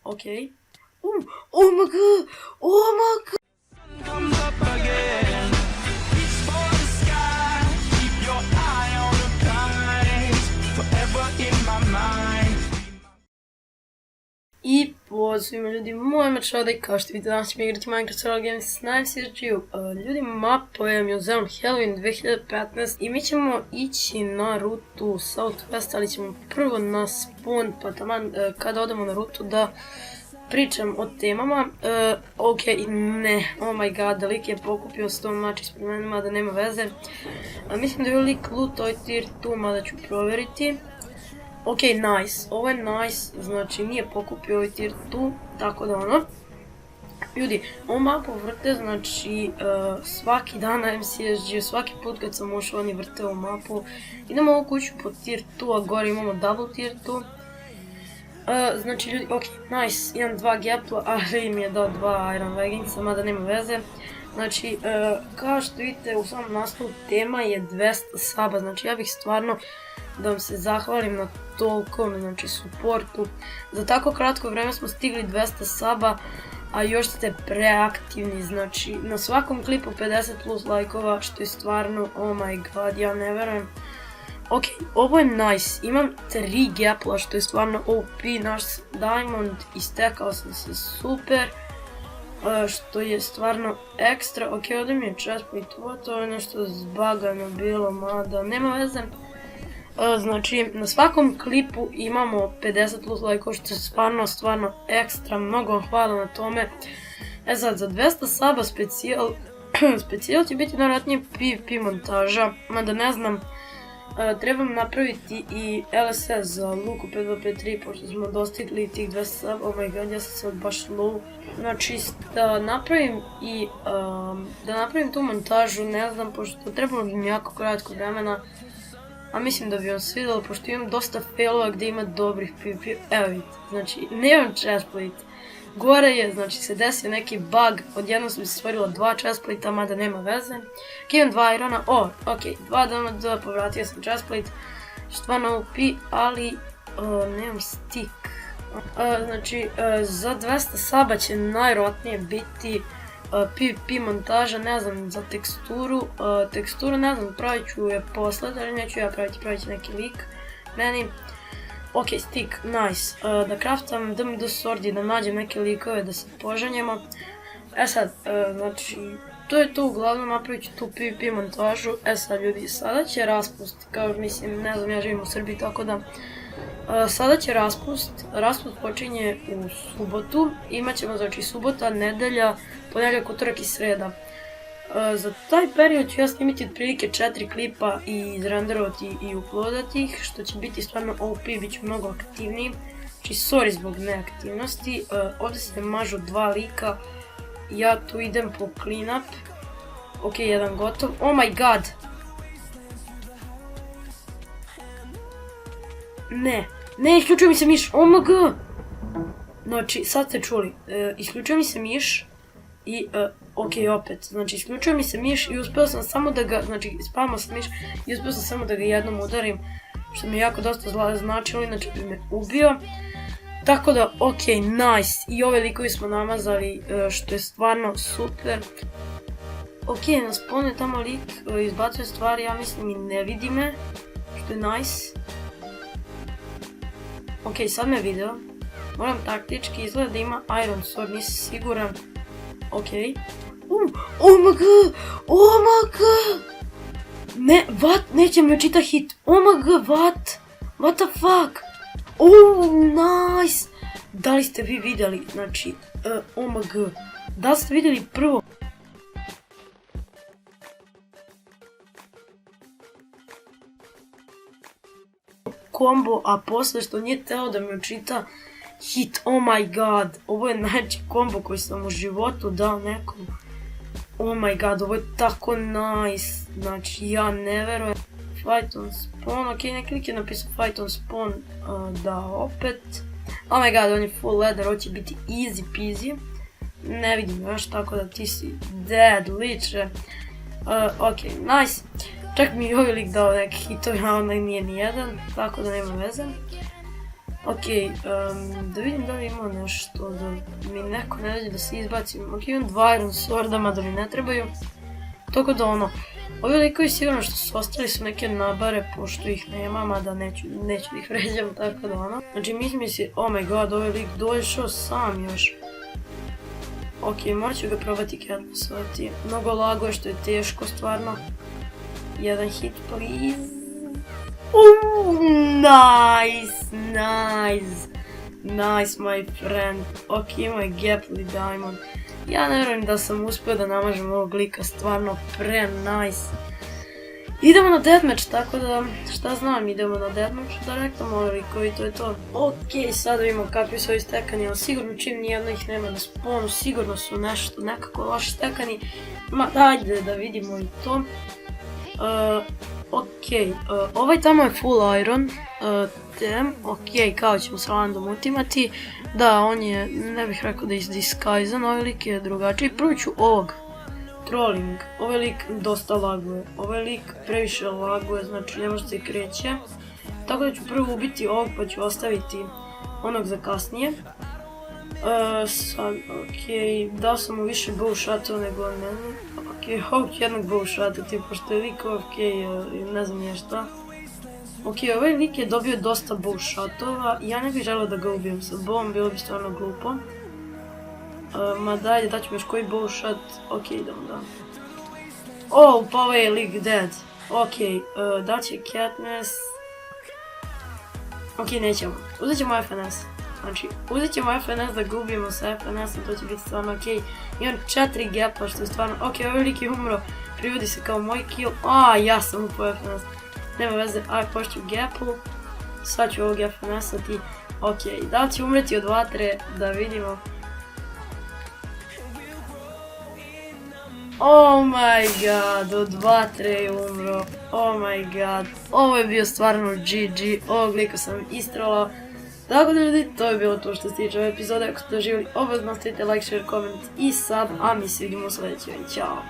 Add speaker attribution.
Speaker 1: okej. Oh my god, oh my god. I pozdrav svima ljudi, moj ime Čodaj, kao što vidite danas ćemo igrati Minecraft Survival Games s najsjećaju. Ljudi, mapa je Museum Halloween 2015 i mi ćemo ići na rutu Southwest, ali ćemo prvo na spawn, pa taman kada odemo na rutu da pričam o temama. Okej, ne, oh my god, lik je pokupio 100 mač ispred mene, mada nema veze. Mislim da je lik loot ovaj tier 2, mada ću provjeriti. Ok, nice, ovo je nice, znači nije pokupio ovaj tier 2, tako da ono. Ljudi, ovu mapu vrte, znači svaki dan na MCSG, svaki put kad sam ušao oni vrte ovu mapu. Idemo ovu kuću po tier 2, a gore imamo double tier 2. Znači ljudi, ok, nice, imam 2 gapla, ali mi je dao 2 iron legginsa, mada nema veze. Znači, kao što vidite u samom naslovu tema je 200 saba, znači ja bih stvarno da vam se zahvalim na tolkom, znači, supportu. Za tako kratko vreme smo stigli 200 saba, a još ste preaktivni, znači na svakom klipu 50 plus lajkova, što je stvarno, oh my god, ja ne verujem. Ok, ovo je nice, imam 3 gapla, što je stvarno OP, naš diamond, istekao sam se super. Što je stvarno ekstra. Ok, ovdje mi je chestplate, to je nešto zbagano bilo, mada nema veze. Znači, na svakom klipu imamo 50 plus lajkova, što je stvarno ekstra, mnogo vam hvala na tome. Sad, za 200 saba specijal će biti najvjerojatnije PvP montaža, mada ne znam. Trebam napraviti i LSS za Luku 5253, pošto smo dostigli tih 200 saba, oh my god, ja sam sad baš low. Znači, da napravim tu montažu, ne znam, pošto trebalo bi mi jako kratko vremena. A mislim da bi vam svidjelo, pošto imam dosta failova gdje ima dobrih PvP. Evo vidite, znači, nemam chestplate. Gore je, znači, se desio neki bug, odjednom sam se stvorila 2 chestplate-a, mada nema veze. Imam 2 irona, ok, 2 damage, povratio sam chestplate, stvarno OP, ali nemam stick. Znači, za 200 saba će najvjerojatnije biti PvP montaža, ne znam, za teksturu. Teksturu, ne znam, pravit ću je posle, ali neću ja pravit će neki lik meni. Ok, stick, nice. Da craftam DMD sword i da nađem neke likove da se poženjemo. Sad, znači, to je to, uglavnom napravit ću tu PvP montažu. Sad ljudi, sada će raspust, kao mislim, ne znam, ja živim u Srbiji, tako da sada će raspust počinje u subotu, imat ćemo znači subota, nedelja, ponedjeljak, utorak i sreda. Za taj period ću ja snimiti otprilike 4 klipa i izrenderovati i uploadati ih, što će biti stvarno OP, bit ću mnogo aktivniji. Znači, sorry zbog neaktivnosti, ovdje se mažu 2 lika, ja tu idem po cleanup. Ok, jedan gotov, oh my god! Ne, isključio mi se miš, oh my god! Znači, sad ste čuli, isključio mi se miš i, ok, opet, znači isključio mi se miš i uspio sam samo da ga, znači spavamo sam miš i uspio sam samo da ga jednom udarim, što mi je jako dosta značilo, inače bi me ubio. Tako da, ok, nice, i ove likovi smo namazali, što je stvarno super. Ok, na spawnu je tamo lik, izbacuje stvari, ja mislim i ne vidi me, što je nice. Ok, sad me video, moram taktički, izgleda da ima iron sword, nisam siguran. Ok. Oh my god! Oh my god! Ne, what? Neće mi očita hit. Oh my god, what? What the fuck? Oh, nice! Da li ste vi vidjeli, znači, oh my god. Da li ste vidjeli prvo? Kombo, a posle što nije teo da mi očita hit, oh my god, ovo je najjači kombo koji sam u životu dao nekom. Oh my god, ovo je tako nice, znači ja ne verujem. Fight on spawn, ok, neki lik je napisao fight on spawn, da opet. Oh my god, on je full leather, ovo će biti easy peasy. Ne vidim još, tako da ti si dead, liče. Ok, nice. Čak mi je ovaj lik dao neki hitovi, a onaj nije nijedan, tako da nema veze. Ok, da vidim da li ima nešto da mi neko ne dođe da se izbacim. Ok, imam 2 Iron Swordama da mi ne trebaju. Tako da ono, ovi likovi sigurno što su ostali su neke nabare pošto ih nema, mada neću da ih vređam, tako da ono. Znači mislim si, oh my god, ovaj lik došao sam još. Ok, morat ću ga probati Katnissovati. Mnogo laguje što je teško stvarno. Jedan hit please. Nice my friend. Ok, imao je Gaply Diamond. Ja ne vjerujem da sam uspio da namažem ovog lika, stvarno nice. Idemo na deathmatch, tako da, šta znam, idemo na deathmatch, direktno moji likovi, to je to. Ok, sada vidimo kakvi su ovi stekani, ali sigurno čim nijedno ih nema na spawnu, sigurno su nešto, nekako loši stekani. Ma, dajde da vidimo i to. Ok, ovaj tamo je full iron, ok, kao ćemo s random ultimati. Da, on je, ne bih rekao da je disguisan, ovaj lik je drugačiji. Prvo ću ovog, trolling, ovaj lik dosta laguje, ovaj lik previše laguje, znači ne može se kreće. Tako da ću prvo ubiti ovog pa ću ostaviti onog za kasnije. Sad, ok, dao sam mu više bow shotova nego mene. Ok, ovog jednog bow shota, pošto je lik ok, ne znam nije šta. Ok, ovaj lik je dobio dosta bow shotova, ja ne bih želeo da ga ubijem sa bowom, bilo bi stvarno glupo. Ma dajde, daću mi još koji bow shot, ok, idemo da. Oh, pa ovaj je lik dead. Ok, daće Katniss. Ok, nećemo, uzet ćemo FNS. Znači, uzet ćemo FNS da ga ubijemo sa FNS-om, to će biti stvarno ok. Imam 4 gapa što je stvarno, ok, ovaj lik je umro, privodi se kao moj kill. Ja sam upao FNS. Nema veze, pošću gapu, sad ću ovog FNS-ati. Ok, da li će umreti od vatre, da vidimo. Oh my god, od vatre je umro, oh my god. Ovo je bio stvarno GG, ovog lika sam istrala. Tako da ljudi, to je bilo to što se tiče ove epizode, ako ste doživjeli, obavezno ostavite like, share, comment i sub, a mi se vidimo u sljedećoj, ćao.